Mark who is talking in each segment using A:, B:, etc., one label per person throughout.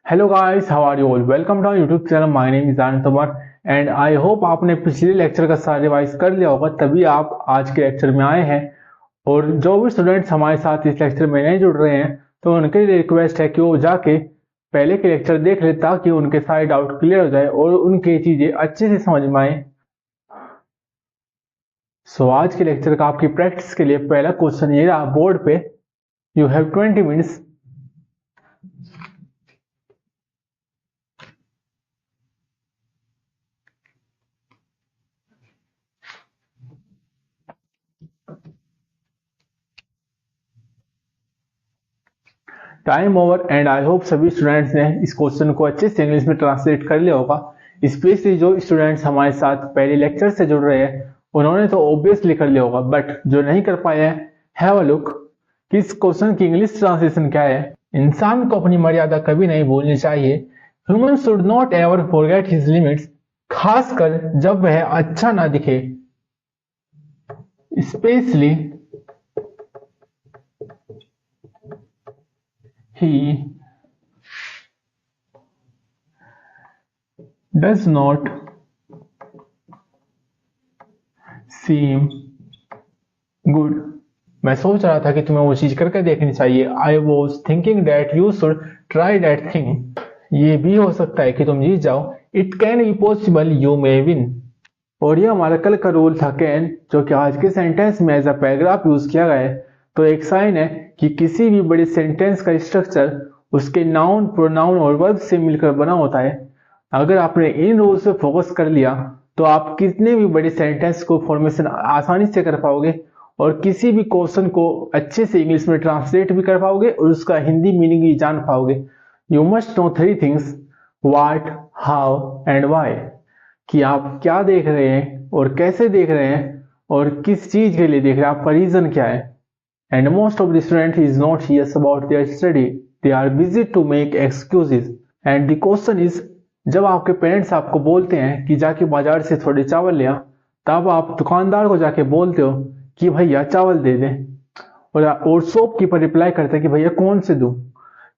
A: Hello guys, how are you all? Welcome to YouTube channel. My name is Anand Tomar and I hope आपने पिछले lecture का सारा revise कर लिया होगा, तभी आप आज के लेक्चर में आए हैं। और जो भी स्टूडेंट्स हमारे साथ इस लेक्चर में नहीं जुड़ रहे हैं तो उनके लिए रिक्वेस्ट है कि वो जाके पहले के लेक्चर देख ले, ताकि उनके सारे डाउट क्लियर हो जाए और उनकी चीजें अच्छे से समझ में आए। सो आज के लेक्चर का आपकी प्रैक्टिस के लिए पहला क्वेश्चन ये रहा बोर्ड पे। You have 20 minutes. Time over and I hope सभी स्टूडेंट्स ने इस क्वेश्चन को अच्छे से इंग्लिश में ट्रांसलेट कर लिया होगा। स्पेशली जो स्टूडेंट्स हमारे साथ पहले लेक्चर से जुड़ रहे हैं उन्होंने तो ऑब्वियसली कर लिया होगा, बट जो नहीं कर पाए हैं, हैव अ लुक कि इस क्वेश्चन की इंग्लिश ट्रांसलेशन क्या है। इंसान को अपनी मर्यादा कभी नहीं भूलनी चाहिए। Human should not ever forget his limits, खासकर जब वह अच्छा ना दिखे। Specially he does not seem good। मैं सोच रहा था कि तुम्हें वो चीज करके देखनी चाहिए। I was thinking that you should try that thing। ये भी हो सकता है कि तुम जीत जाओ। It can be possible you may win। और ये हमारा कल का रूल था कैन, जो कि आज के सेंटेंस में एज अ पैराग्राफ यूज किया गया है। तो एक साइन है कि किसी भी बड़े सेंटेंस का स्ट्रक्चर उसके नाउन, प्रोनाउन और वर्ब से मिलकर बना होता है। अगर आपने इन रूल्स पे फोकस कर लिया तो आप कितने भी बड़े सेंटेंस को फॉर्मेशन आसानी से कर पाओगे और किसी भी क्वेश्चन को अच्छे से इंग्लिश में ट्रांसलेट भी कर पाओगे और उसका हिंदी मीनिंग भी जान पाओगे। You must know 3 things: what, how and why. कि आप क्या देख रहे हैं और कैसे देख रहे हैं और किस चीज के लिए देख रहे हैं, आपका रीजन क्या है। And most of the student is not serious about their study. They are busy to make excuses. And the question is, जब आपके पेरेंट्स आपको बोलते हैं कि जाके बाजार से थोड़े चावल ले आ, तब आप दुकानदार को जाके बोलते हो कि भैया चावल दे दें। और शॉपकीपर रिप्लाई करता है कि भैया कौन से दूं?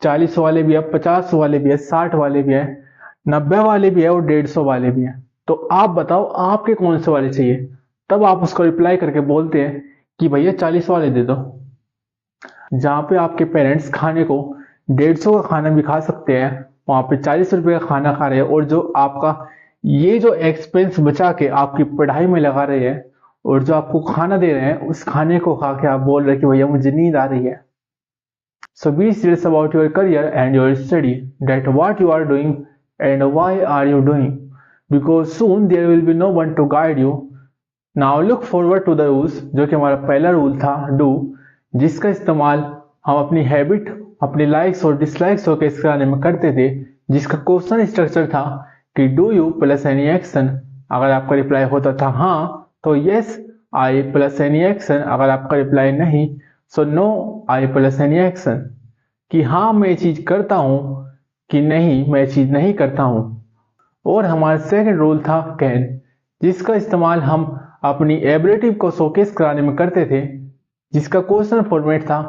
A: 40 वाले भी है, 50 वाले भी है, 60 वाले भी है, 90 वाले भी है और 150 वाले भी है। तो आप बताओ आपके कौन से वाले चाहिए? तब आप उसको रिप्लाई करके बोलते हैं कि भैया 40 वाले दे दो। जहाँ पे आपके पेरेंट्स खाने को 150 का खाना भी खा सकते हैं, वहां पे 40 रुपए का खाना खा रहे हैं और जो आपका ये जो एक्सपेंस बचा के आपकी पढ़ाई में लगा रहे हैं और जो आपको खाना दे रहे हैं, उस खाने को खा के आप बोल रहे हैं कि भैया मुझे नींद आ रही है। So be serious about your career and your study, that what you are doing and why are you doing, because soon there will be no one to guide you. Now look forward to the rules, जो कि हमारा पहला rule था do, जिसका इस्तेमाल हम अपनी habit, अपनी लाइक्स और डिसलाइक्स को कैसे कराने में करते थे। जिसका क्वेश्चन स्ट्रक्चर था कि do you plus any action. अगर आपका रिप्लाई होता था हाँ तो यस आई प्लस एनी एक्शन। अगर आपका रिप्लाई नहीं सो नो आई प्लस एनी एक्शन। कि हाँ मैं चीज करता हूं कि नहीं मैं चीज नहीं करता हूं। और हमारा सेकंड रूल था कैन, जिसका इस्तेमाल हम अपनी एबिलिटी को शोकेस कराने में करते थे। जिसका क्वेश्चन फॉर्मेट था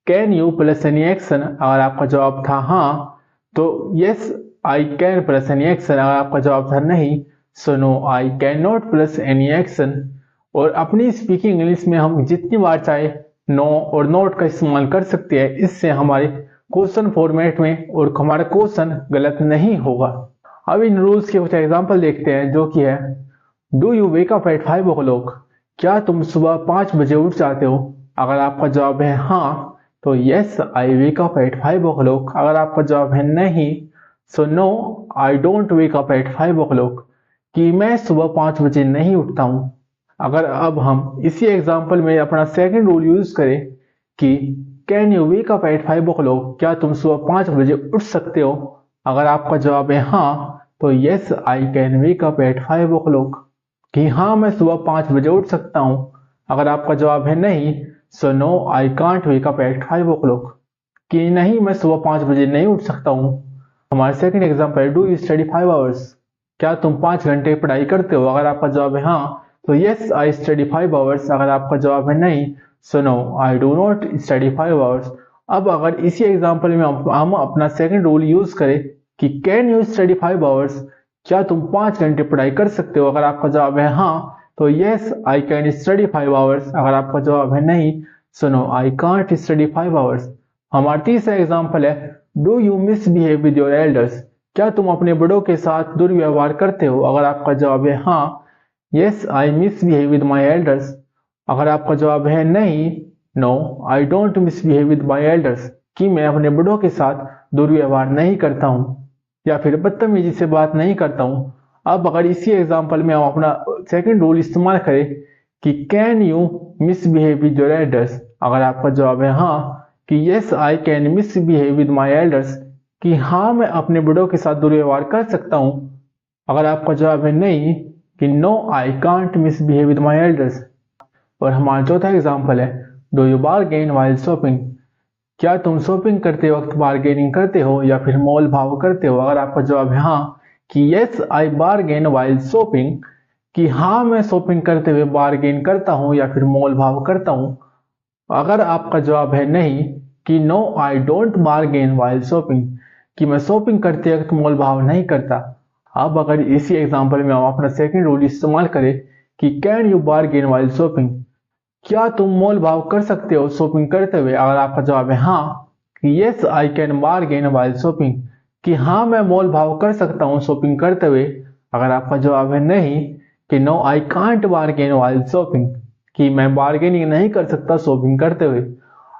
A: can you plus any action. अगर आपका जवाब था हाँ तो yes I can plus any action. अगर आपका जवाब था नहीं so no I can not plus any action. और अपनी स्पीकिंग इंग्लिश में हम जितनी बार चाहे नो और नॉट का इस्तेमाल कर सकते हैं। इससे हमारे क्वेश्चन फॉर्मेट में और हमारा क्वेश्चन गलत नहीं होगा। अब इन रूल्स के कुछ एग्जाम्पल देखते हैं, जो कि है do you wake up at 5 o'clock। क्या तुम सुबह 5 बजे उठ जाते हो? अगर आपका जवाब है हाँ तो yes I wake up at 5 o'clock। अगर आपका जवाब है नहीं so no I don't wake up at 5 o'clock, कि मैं सुबह 5 बजे नहीं उठता हूं। अगर अब हम इसी एग्जाम्पल में अपना सेकंड रूल यूज करें कि can you wake up at 5 o'clock, क्या तुम सुबह 5 बजे उठ सकते हो? अगर आपका जवाब है हाँ तो yes I can wake up at 5 o'clock, कि हाँ मैं सुबह 5 बजे उठ सकता हूं। अगर आपका जवाब है नहीं so no I can't wake up at 5 o'clock, कि नहीं मैं सुबह 5 बजे नहीं उठ सकता हूं। हमारा सेकंड एग्जांपल है डू यू स्टडी 5 hours। क्या तुम 5 घंटे पढ़ाई करते हो? अगर आपका जवाब है हाँ तो यस आई स्टडी 5 hours। अगर आपका जवाब है नहीं so no I do not study 5 hours। अब अगर इसी एग्जांपल में हम अपना सेकंड रूल यूज करें कि कैन यू स्टडी 5 आवर्स, क्या तुम 5 घंटे पढ़ाई कर सकते हो? अगर आपका जवाब है हाँ तो yes I can study 5 hours. अगर आपका जवाब है नहीं so no I can't study 5 hours. हमारा तीसरा एग्जांपल है do you misbehave with your elders, क्या तुम अपने बड़ों के साथ दुर्व्यवहार करते हो? अगर आपका जवाब है हाँ yes I misbehave with my elders. अगर आपका जवाब है नहीं no I don't misbehave with my elders, कि मैं अपने बड़ों के साथ दुर्व्यवहार नहीं करता हूँ या फिर बदतमीजी से बात नहीं करता हूँ। अब अगर इसी एग्जांपल में हम अपना सेकंड रूल इस्तेमाल करें कि can you misbehave with your elders, अगर आपका जवाब है हाँ कि yes I can misbehave with my elders, कि हाँ मैं अपने बड़ों के साथ दुर्व्यवहार कर सकता हूँ। अगर आपका जवाब है नहीं कि no I can't misbehave with my elders. और हमारा चौथा एग्जांपल है do you bargain while shopping, क्या तुम शॉपिंग करते वक्त बार्गेनिंग करते हो या फिर मोल भाव करते हो? अगर आपका जवाब है हाँ कि yes I bargain while shopping, कि हाँ मैं शॉपिंग करते हुए बार्गेन करता हूँ या फिर मोल भाव करता हूँ। अगर आपका जवाब है नहीं कि no I don't bargain while shopping, कि मैं शॉपिंग करते वक्त मोल भाव नहीं करता। अब अगर इसी एग्जांपल में हम अपना सेकंड रूल इस्तेमाल करें कि can you bargain while shopping, क्या तुम मोल भाव कर सकते हो शॉपिंग करते हुए? अगर आपका जवाब है हाँ कि yes I can bargain while shopping, कि हाँ मैं मोल भाव कर सकता हूँ शॉपिंग करते हुए। अगर आपका जवाब है नहीं कि no I can't bargain while shopping, कि मैं बार्गेनिंग नहीं कर सकता शॉपिंग करते हुए।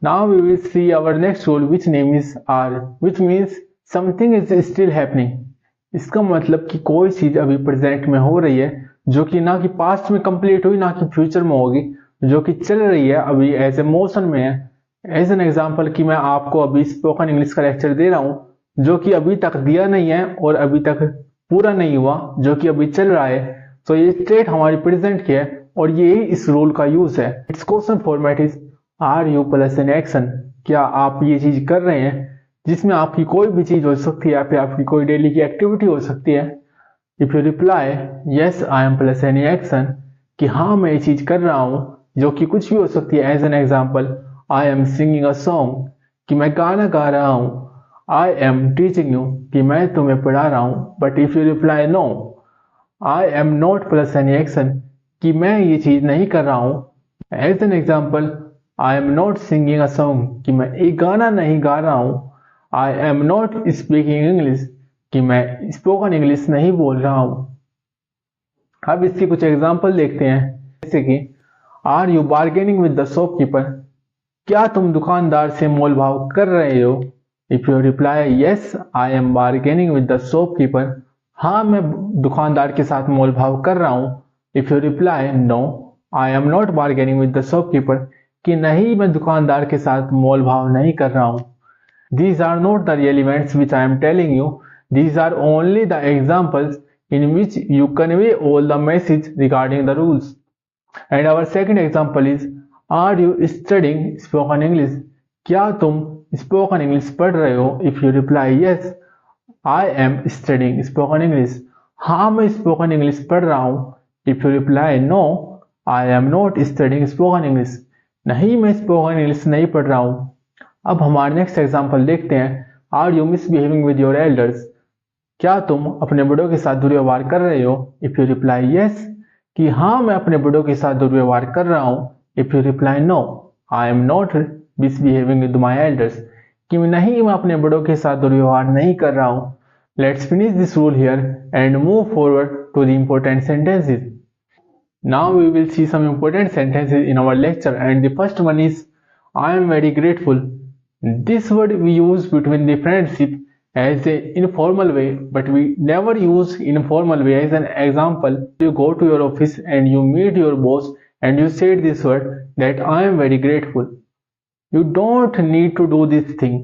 A: Now we will see our next rule which name is are, which means something is still happening. इसका मतलब कि कोई चीज अभी प्रेजेंट में हो रही है जो कि ना कि पास्ट में कंप्लीट हुई ना कि फ्यूचर में होगी, जो कि चल रही है अभी एज ए मोशन में है। एज एन एग्जाम्पल कि मैं आपको अभी स्पोकन इंग्लिश का लेक्चर दे रहा हूँ जो कि अभी तक दिया नहीं है और अभी तक पूरा नहीं हुआ, जो कि अभी चल रहा है। तो ये स्टेट हमारी प्रेजेंट की है और ये ही इस रूल का यूज है। It's question format is are you plus an action, क्या आप ये चीज कर रहे हैं, जिसमें आपकी कोई भी चीज हो सकती है या फिर आपकी कोई डेली की एक्टिविटी हो सकती है। If you reply yes I M plus any action, कि हाँ मैं ये चीज कर रहा हूँ, जो कि कुछ भी हो सकती है। As an example I am singing a song, कि मैं गाना गा रहा हूँ। आई एम टीचिंग यू, कि मैं तुम्हें पढ़ा रहा हूँ। But if you reply no I am not plus any action, कि मैं ये चीज नहीं कर रहा हूँ। As an example I am not singing a song, कि मैं एक गाना नहीं गा रहा हूँ। I am not speaking English, कि मैं स्पोकन इंग्लिश नहीं बोल रहा हूँ। अब इसके कुछ एग्जाम्पल देखते हैं, जैसे कि are you bargaining with the shopkeeper, क्या तुम दुकानदार से मोल भाव कर रहे हो? If you reply yes I am bargaining with the shopkeeper, हाँ मैं दुकानदार के साथ मोल भाव कर रहा हूँ। If you reply no I am not bargaining with the shopkeeper, कि नहीं मैं दुकानदार के साथ मोल भाव नहीं कर रहा हूँ। These are not the real events which I am telling you. These are only the examples in which you convey all the message regarding the rules. And our second example is, are you studying spoken English? क्या तुम spoken English पढ़ रहे हो? If you reply yes, I am studying spoken English. हाँ मैं spoken English पढ़ रहा हूँ। If you reply no, I am not studying spoken English. नहीं मैं spoken English नहीं पढ़ रहा हूँ। अब हमारे नेक्स्ट एग्जाम्पल देखते हैं, are you misbehaving with your elders, क्या तुम अपने बड़ों के साथ दुर्व्यवहार कर रहे हो? इफ यू रिप्लाई यस, कि हाँ मैं अपने बड़ों के साथ दुर्व्यवहार कर रहा हूँ। If you reply no I am not misbehaving with my elders, कि नहीं मैं अपने बड़ों के साथ दुर्व्यवहार नहीं कर रहा हूँ। Let's finish this rule here and move forward to the important sentences. Now we will see some important sentences in our lecture and the first one is I am very grateful. This word we use between the friendship as an informal way, but we never use informal way. As an example, you go to your office and you meet your boss and you said this word that I am very grateful. You don't need to do this thing.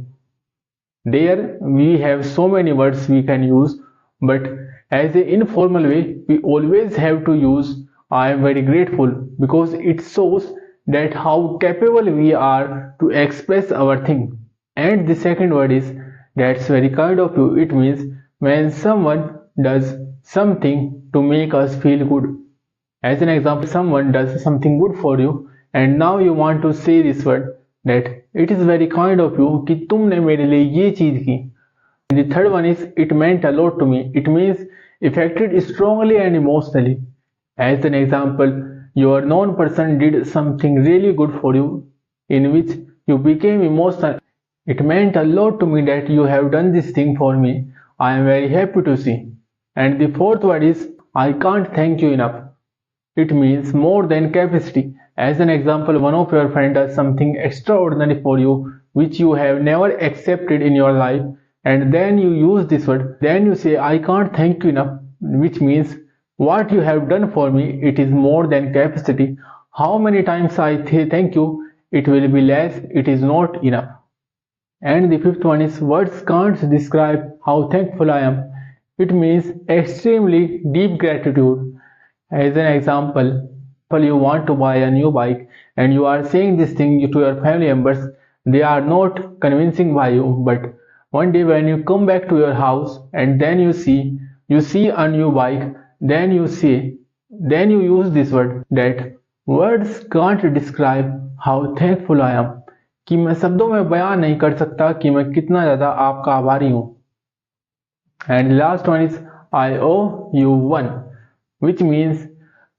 A: There we have so many words we can use, but as an informal way, we always have to use I am very grateful because it shows that how capable we are to express our thing. And the second word is that's very kind of you. It means when someone does something to make us feel good. As an example, someone does something good for you and now you want to say this word that it is very kind of you कि तुमने मेरे लिए ये चीज की. And the third one is it meant a lot to me. It means affected strongly and emotionally. As an example, your known person did something really good for you in which you became emotional. It meant a lot to me that you have done this thing for me. I am very happy to see. And the fourth word is I can't thank you enough. It means more than capacity. As an example, one of your friends does something extraordinary for you which you have never accepted in your life, and then you use this word. Then you say, I can't thank you enough, which means what you have done for me, it is more than capacity. How many times I say thank you, it will be less, it is not enough. And the fifth one is words can't describe how thankful I am. It means extremely deep gratitude. As an example, you want to buy a new bike and you are saying this thing to your family members. They are not convincing by you, but one day when you come back to your house and then you see a new bike, then you use this word that words can't describe how thankful I am. कि मैं शब्दों में बयान नहीं कर सकता कि मैं कितना ज्यादा आपका आभारी हूं. And last one is I owe you one, which means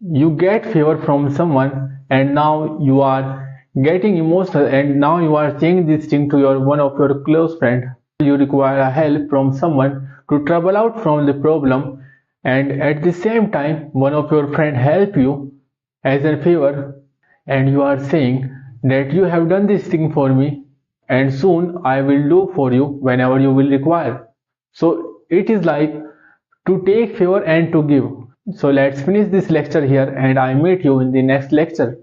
A: you get favor from someone and now you are getting emotional and now you are saying this thing to one of your close friend. You require a help from someone to trouble out from the problem, and at the same time one of your friend help you as a favor, and you are saying that you have done this thing for me and soon I will do for you whenever you will require. So it is like to take favor and to give. So let's finish this lecture here and I meet you in the next lecture.